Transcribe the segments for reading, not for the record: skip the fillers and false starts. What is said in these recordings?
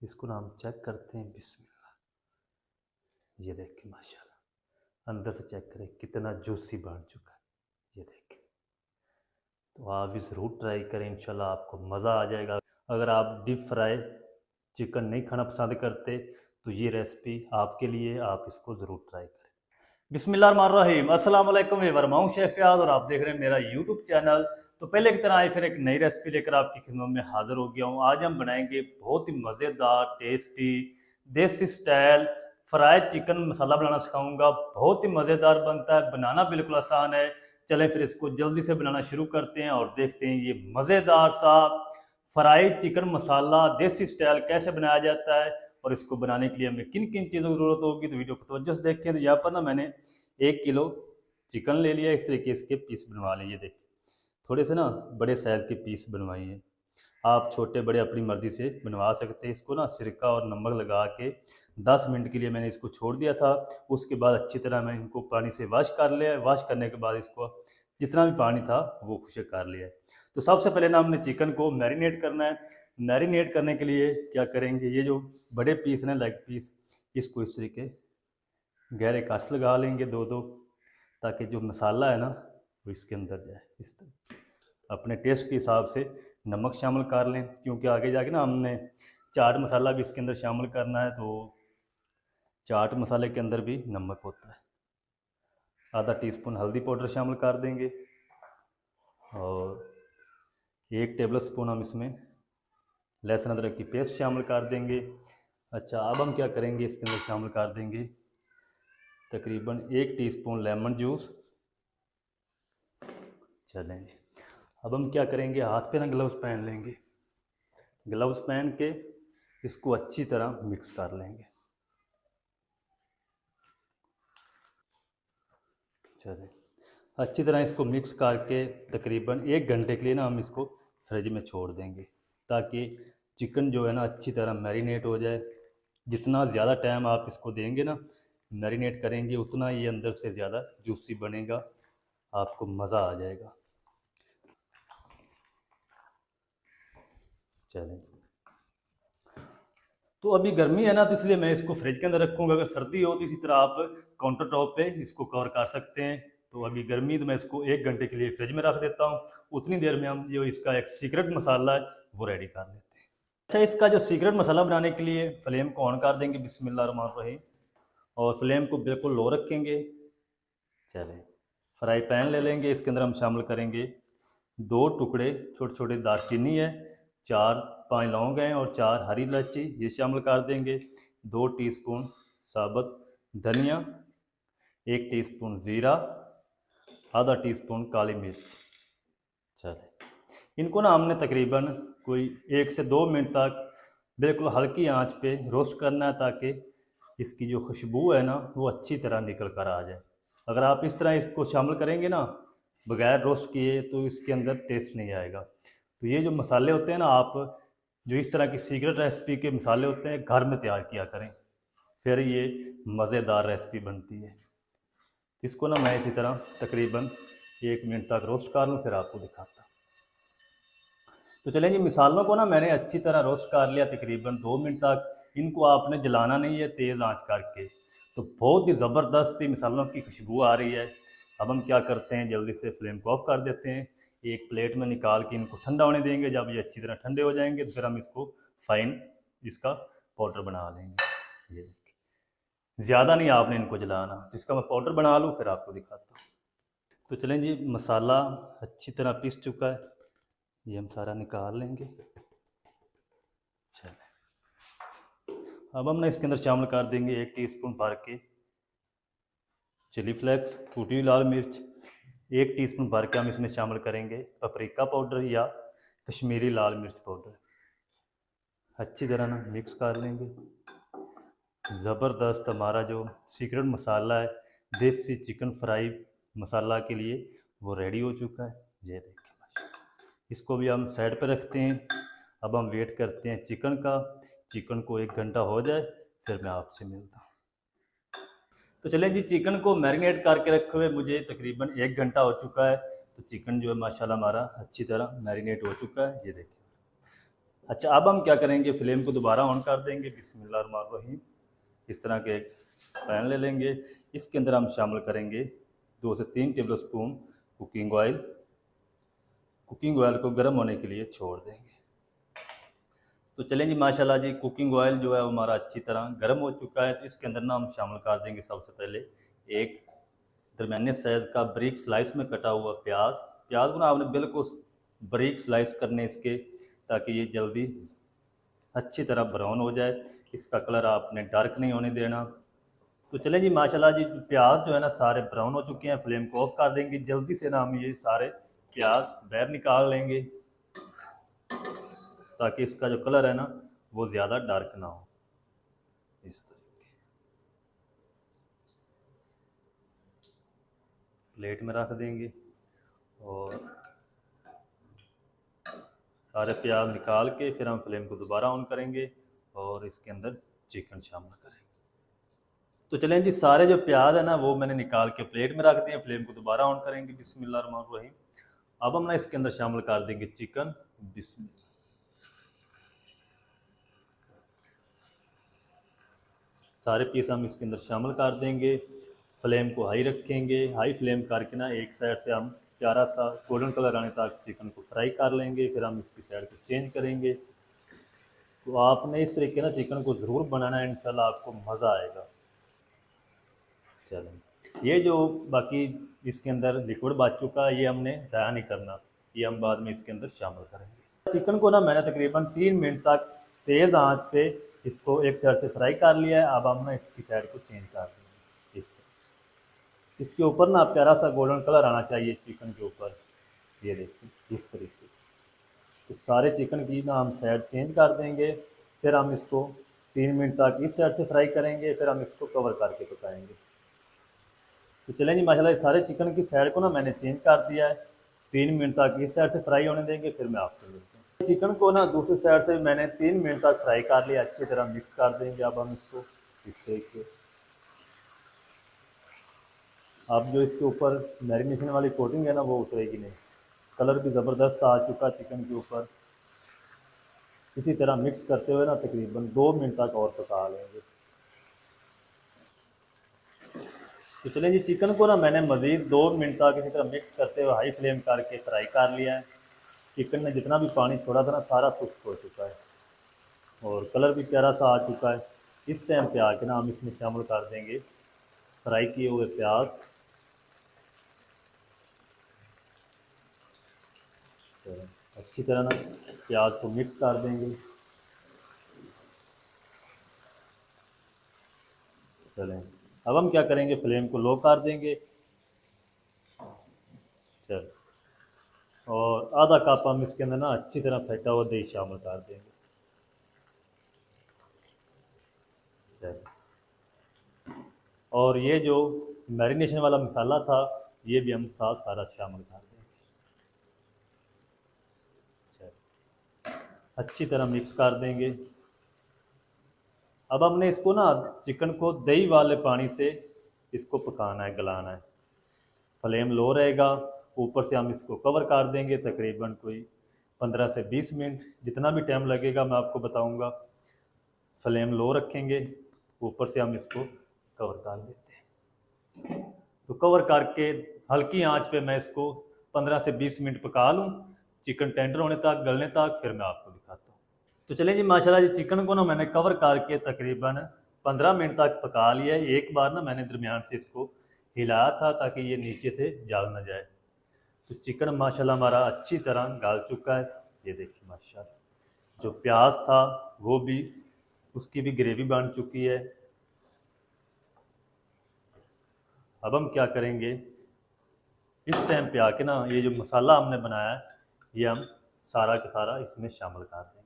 इसको ना हम चेक करते हैं। बिस्मिल्लाह। ये देखिए माशाल्लाह, अंदर से चेक करें कितना जूसी बन चुका है। ये देखिए, तो आप भी ज़रूर ट्राई करें, इंशाल्लाह आपको मज़ा आ जाएगा। अगर आप डीप फ्राई चिकन नहीं खाना पसंद करते तो ये रेसिपी आपके लिए, आप इसको ज़रूर ट्राई करें। बिस्मिल्लाहिर्रहमानिर्रहीम, अस्सलाम वालेकुम व्यूअर, मैं हूं शेफ फयाज और आप देख रहे हैं मेरा यूट्यूब चैनल। तो पहले की तरह आई फिर एक नई रेसिपी लेकर आपकी खिदमत में हाजिर हो गया हूं। आज हम बनाएंगे बहुत ही मज़ेदार टेस्टी देसी स्टाइल फ्राइड चिकन मसाला बनाना सिखाऊंगा। बहुत ही मज़ेदार बनता है, बनाना बिल्कुल आसान है। चलें फिर इसको जल्दी से बनाना शुरू करते हैं और देखते हैं ये मज़ेदार सा फ्राइड चिकन मसाला देसी स्टाइल कैसे बनाया जाता है और इसको बनाने के लिए हमें किन किन चीज़ों की ज़रूरत होगी। तो वीडियो को तवज्जो से देखें। तो यहाँ पर ना मैंने 1 किलो चिकन ले लिया, इस तरीके इसके पीस बनवा लिए। देखिए थोड़े से ना बड़े साइज़ के पीस बनवाइए, आप छोटे बड़े अपनी मर्ज़ी से बनवा सकते हैं। इसको ना सिरका और नमक लगा के 10 मिनट के लिए मैंने इसको छोड़ दिया था। उसके बाद अच्छी तरह मैं इनको पानी से वॉश कर लिया। वॉश करने के बाद इसको जितना भी पानी था वो खुश्क कर लिया। तो सबसे पहले ना हमने चिकन को मैरिनेट करना है। मैरिनेट करने के लिए क्या करेंगे, ये जो बड़े पीस हैं लेग पीस, इसको इस तरीके गहरे कट्स लगा लेंगे 2-2, ताकि जो मसाला है ना वो इसके अंदर जाए। इस तरह अपने टेस्ट के हिसाब से नमक शामिल कर लें, क्योंकि आगे जाके ना हमने चाट मसाला भी इसके अंदर शामिल करना है। तो चाट मसाले के अंदर भी नमक होता है। आधा टीस्पून हल्दी पाउडर शामिल कर देंगे और 1 टेबल स्पून हम इसमें लहसुन अदरक की पेस्ट शामिल कर देंगे। अच्छा, अब हम क्या करेंगे, इसके अंदर शामिल कर देंगे तकरीबन 1 टीस्पून लेमन जूस। चलें जी, अब हम क्या करेंगे, हाथ पे ना ग्लव्स पहन लेंगे। ग्लव्स पहन के इसको अच्छी तरह मिक्स कर लेंगे। चलें, अच्छी तरह इसको मिक्स करके तकरीबन 1 घंटे के लिए ना हम इसको फ्रिज में छोड़ देंगे, ताकि चिकन जो है ना अच्छी तरह मैरिनेट हो जाए। जितना ज़्यादा टाइम आप इसको देंगे ना, मैरिनेट करेंगे, उतना ये अंदर से ज़्यादा जूसी बनेगा, आपको मज़ा आ जाएगा। चलें, तो अभी गर्मी है ना, तो इसलिए मैं इसको फ्रिज के अंदर रखूँगा। अगर सर्दी हो तो इसी तरह आप काउंटर टॉप पे इसको कवर कर सकते हैं। तो अभी गर्मी, तो मैं इसको 1 घंटे के लिए फ्रिज में रख देता हूँ। उतनी देर में हम जो इसका एक सीक्रेट मसाला है वो रेडी कर लेते हैं। अच्छा, इसका जो सीक्रेट मसाला बनाने के लिए फ्लेम को ऑन कर देंगे, बिस्मिल्लाहिर्रहमानिर्रहीम, और फ्लेम को बिल्कुल लो रखेंगे। चलें, फ्राई पैन ले लेंगे, इसके अंदर हम शामिल करेंगे 2 टुकड़े छोटे छोटे दालचीनी है, 4-5 लौंग हैं और 4 हरी इलायची, ये शामिल कर देंगे। 2 टीस्पून साबुत धनिया, 1 टीस्पून ज़ीरा, आधा टीस्पून काली मिर्च। चलें, इनको ना हमने तकरीबन कोई 1 से 2 मिनट तक बिल्कुल हल्की आंच पे रोस्ट करना है, ताकि इसकी जो खुशबू है ना वो अच्छी तरह निकल कर आ जाए। अगर आप इस तरह इसको शामिल करेंगे ना बगैर रोस्ट किए, तो इसके अंदर टेस्ट नहीं आएगा। तो ये जो मसाले होते हैं ना, आप जो इस तरह की सीक्रेट रेसिपी के मसाले होते हैं घर में तैयार किया करें, फिर ये मज़ेदार रेसिपी बनती है। इसको ना मैं इसी तरह तकरीबन 1 मिनट तक रोस्ट कर लूँ, फिर आपको दिखाता हूँ। तो चलें जी, मिसालों को ना मैंने अच्छी तरह रोस्ट कर लिया तकरीबन 2 मिनट तक। इनको आपने जलाना नहीं है, तेज़ आंच करके। तो बहुत ही ज़बरदस्त सी मिसालों की खुशबू आ रही है। अब हम क्या करते हैं, जल्दी से फ्लेम को ऑफ कर देते हैं। एक प्लेट में निकाल के इनको ठंडा होने देंगे। जब ये अच्छी तरह ठंडे हो जाएंगे तो फिर हम इसको फाइन इसका पाउडर बना लेंगे। ये ज़्यादा नहीं आपने इनको जलाना। जिसका मैं पाउडर बना लूँ फिर आपको दिखाता हूँ। तो चलें जी, मसाला अच्छी तरह पीस चुका है, ये हम सारा निकाल लेंगे। चलें, अब हम ना इसके अंदर शामिल कर देंगे 1 टीस्पून भर के चिली फ्लेक्स, कुटी हुई लाल मिर्च। 1 टीस्पून भर के हम इसमें शामिल करेंगे पपरिका पाउडर या कश्मीरी लाल मिर्च पाउडर। अच्छी तरह ना मिक्स कर लेंगे। ज़बरदस्त हमारा जो सीक्रेट मसाला है देसी चिकन फ्राई मसाला के लिए, वो रेडी हो चुका है। ये देखिए माशाल्लाह, इसको भी हम साइड पर रखते हैं। अब हम वेट करते हैं चिकन का। चिकन को 1 घंटा हो जाए फिर मैं आपसे मिलता हूँ। तो चलें जी, चिकन को मैरिनेट करके रखे हुए मुझे तकरीबन 1 घंटा हो चुका है। तो चिकन जो है माशाल्लाह हमारा अच्छी तरह मैरिनेट हो चुका है। ये देखिए अच्छा, अब हम क्या करेंगे, फ्लेम को दोबारा ऑन कर देंगे। बिस्मिल्लाहिर्रहमानिर्रहीम। इस तरह के एक पैन ले लेंगे, इसके अंदर हम शामिल करेंगे 2 से 3 table spoon cooking oil. Cooking oil को गर्म होने के लिए छोड़ देंगे। तो चलें जी, माशाल्लाह जी, कुकिंग ऑयल जो है हमारा अच्छी तरह गर्म हो चुका है। तो इसके अंदर ना हम शामिल कर देंगे सबसे पहले एक दरमियाने साइज़ का बारीक स्लाइस में कटा हुआ प्याज। प्याज को ना आपने बिल्कुल बारीक स्लाइस करने इसके, ताकि ये जल्दी अच्छी तरह ब्राउन हो जाए। इसका कलर आपने डार्क नहीं होने देना। तो चलें जी, माशाल्लाह जी, प्याज जो है ना सारे ब्राउन हो चुके हैं। फ्लेम को ऑफ कर देंगे। जल्दी से ना हम ये सारे प्याज बाहर निकाल लेंगे, ताकि इसका जो कलर है ना वो ज़्यादा डार्क ना हो। इस तरीके प्लेट में रख देंगे और सारे प्याज निकाल के फिर हम फ्लेम को दोबारा ऑन करेंगे और इसके अंदर चिकन शामिल करेंगे। तो चलें जी, सारे जो प्याज है ना वो मैंने निकाल के प्लेट में रख दिए। फ्लेम को दोबारा ऑन करेंगे। बिस्मिल्लाहिर्रहमानिर्रहीम। अब हम ना इसके अंदर शामिल कर देंगे चिकन। बिस्मिल्लाह। सारे पीस हम इसके अंदर शामिल कर देंगे। फ्लेम को हाई रखेंगे। हाई फ्लेम करके ना एक साइड से हम प्यारा सा गोल्डन कलर आने तक चिकन को फ्राई कर लेंगे। फिर हम इसकी साइड को चेंज करेंगे। तो आपने इस तरीके ना चिकन को ज़रूर बनाना है, इंशाल्लाह आपको मज़ा आएगा। चलें, ये जो बाकी इसके अंदर लिक्विड बच चुका है, ये हमने ज़ाया नहीं करना, ये हम बाद में इसके अंदर शामिल करेंगे। चिकन को ना मैंने तकरीबन 3 मिनट तक तेज़ आंच पे इसको एक साइड से फ्राई कर लिया है। अब हम ना इसकी साइड को चेंज कर देंगे। इसके ऊपर ना प्यारा सा गोल्डन कलर आना चाहिए चिकन के ऊपर। ये देखिए इस तरीके। तो सारे चिकन की ना हम साइड चेंज कर देंगे। फिर हम इसको 3 मिनट तक इस साइड से फ्राई करेंगे। फिर हम इसको कवर करके पकाएंगे। तो चलें जी, माशाल्लाह सारे चिकन की साइड को ना मैंने चेंज कर दिया है। 3 मिनट तक इस साइड से फ्राई होने देंगे, फिर मैं आपसे मिलता हूँ। चिकन को ना दूसरी साइड से मैंने 3 मिनट तक फ्राई कर लिया, अच्छी तरह मिक्स कर देंगे। अब हम इसको इस तरीके, अब जो इसके ऊपर मैरिनेशन वाली कोटिंग है ना वो उतरेगी नहीं। कलर भी ज़बरदस्त आ चुका चिकन के ऊपर। इसी तरह मिक्स करते हुए ना तकरीबन 2 मिनट तक और पका लेंगे। तो चलिए जी, चिकन को ना मैंने मज़ीद 2 मिनट तक इसी तरह मिक्स करते हुए हाई फ्लेम करके फ्राई कर लिया है। चिकन में जितना भी पानी छोड़ा था ना सारा खुश्क हो चुका है और कलर भी प्यारा सा आ चुका है। इस टाइम पे आके ना हम इसमें शामिल कर देंगे फ्राई किए हुए प्याज। तो अच्छी तरह ना प्याज को मिक्स कर देंगे। चलें, अब हम क्या करेंगे, फ्लेम को लो कर देंगे। चल, और आधा कप हम इसके अंदर ना अच्छी तरह फेंटा हुआ दही शामिल कर देंगे। चल, और ये जो मैरिनेशन वाला मसाला था ये भी हम साथ सारा शामिल कर देंगे। चल, अच्छी तरह मिक्स कर देंगे। अब हमने इसको ना चिकन को दही वाले पानी से इसको पकाना है, गलाना है। फ्लेम लो रहेगा। ऊपर से हम इसको कवर कर देंगे तकरीबन कोई 15 से 20 मिनट, जितना भी टाइम लगेगा मैं आपको बताऊंगा। फ्लेम लो रखेंगे, ऊपर से हम इसको कवर कर देते हैं। तो कवर करके हल्की आंच पे मैं इसको 15 से 20 मिनट पका लूँ, चिकन टेंडर होने तक, गलने तक, फिर मैं आपको दिखाता हूँ। तो चलिए जी, माशाल्लाह जी, चिकन को ना मैंने कवर करके तकरीबन 15 मिनट तक पका लिया है। एक बार ना मैंने दरमियान से इसको हिलाया था ताकि ये नीचे से जल ना जाए। तो चिकन माशाल्लाह हमारा अच्छी तरह गल चुका है। ये देखिए माशाल्लाह, जो प्याज था वो भी, उसकी भी ग्रेवी बन चुकी है। अब हम क्या करेंगे, इस टाइम पे आके ना ये जो मसाला हमने बनाया है ये हम सारा का सारा इसमें शामिल कर देंगे।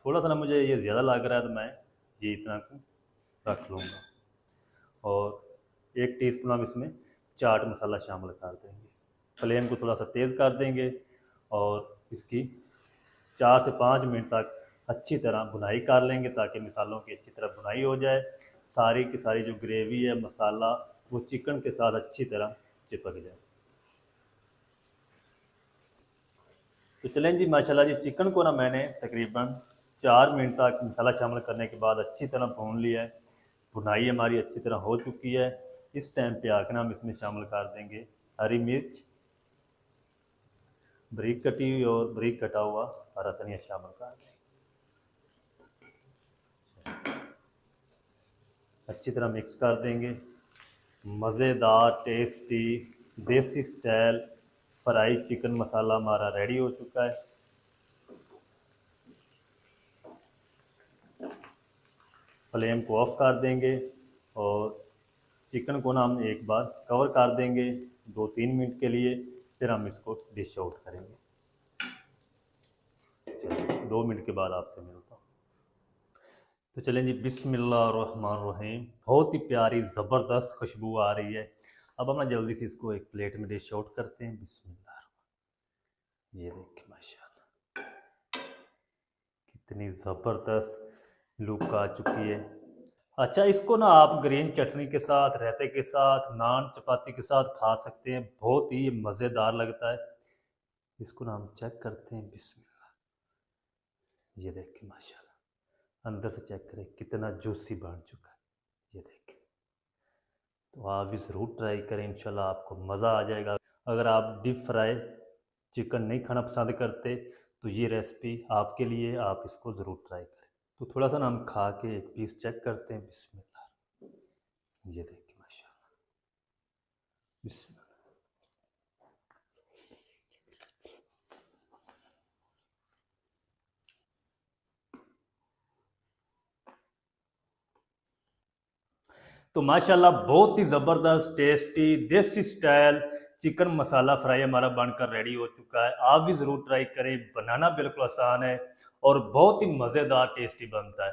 थोड़ा सा ना मुझे ये ज़्यादा लग रहा है तो मैं ये इतना रख लूँगा। और 1 टीस्पून हम इसमें चाट मसाला शामिल कर देंगे। फ्लेम को थोड़ा सा तेज़ कर देंगे और इसकी 4 से 5 मिनट तक अच्छी तरह भुनाई कर लेंगे, ताकि मसालों की अच्छी तरह भुनाई हो जाए। सारी की सारी जो ग्रेवी है, मसाला, वो चिकन के साथ अच्छी तरह चिपक जाए। तो चलें जी, माशाल्लाह जी, चिकन को ना मैंने तकरीबन 4 मिनट तक मसाला शामिल करने के बाद अच्छी तरह भून लिया है। भुनाई हमारी अच्छी तरह हो चुकी है। इस टाइम पे आकर हम इसमें शामिल कर देंगे हरी मिर्च, बारीक कटी हुई और बारीक कटा हुआ हरा धनिया शामिल कर देंगे। अच्छी तरह मिक्स कर देंगे। मज़ेदार टेस्टी देसी स्टाइल फ्राई चिकन मसाला हमारा रेडी हो चुका है। फ्लेम को ऑफ कर देंगे और चिकन को ना हम एक बार कवर कर देंगे 2-3 मिनट के लिए, फिर हम इसको डिश आउट करेंगे। चलिए 2 मिनट के बाद आपसे मिलता हूँ। तो चलें जी, बिस्मिल्लाहिर्रहमानिर्रहीम। बहुत ही प्यारी ज़बरदस्त खुशबू आ रही है। अब हम ना जल्दी से इसको एक प्लेट में डिश आउट करते हैं। बिस्मिल्लाह। ये देखिए माशाल्लाह कितनी ज़बरदस्त लुक आ चुकी है। अच्छा, इसको ना आप ग्रीन चटनी के साथ, रायते के साथ, नान चपाती के साथ खा सकते हैं। बहुत ही मज़ेदार लगता है। इसको ना हम चेक करते हैं। बिस्मिल्लाह। ये देखिए माशाल्लाह अंदर से चेक करें कितना जूसी बन चुका है। ये देखिए, तो आप भी ज़रूर ट्राई करें, इंशाल्लाह आपको मज़ा आ जाएगा। अगर आप डीप फ्राई चिकन नहीं खाना पसंद करते तो ये रेसिपी आपके लिए, आप इसको ज़रूर ट्राई करें। तो थोड़ा सा ना हम खा के एक पीस चेक करते हैं। बिस्मिल्लाह। ये देखिए माशाल्लाह। बिस्मिल्लाह। तो माशाल्लाह बहुत ही ज़बरदस्त टेस्टी देसी स्टाइल चिकन मसाला फ्राई हमारा बनकर रेडी हो चुका है। आप भी ज़रूर ट्राई करें, बनाना बिल्कुल आसान है और बहुत ही मज़ेदार टेस्टी बनता है।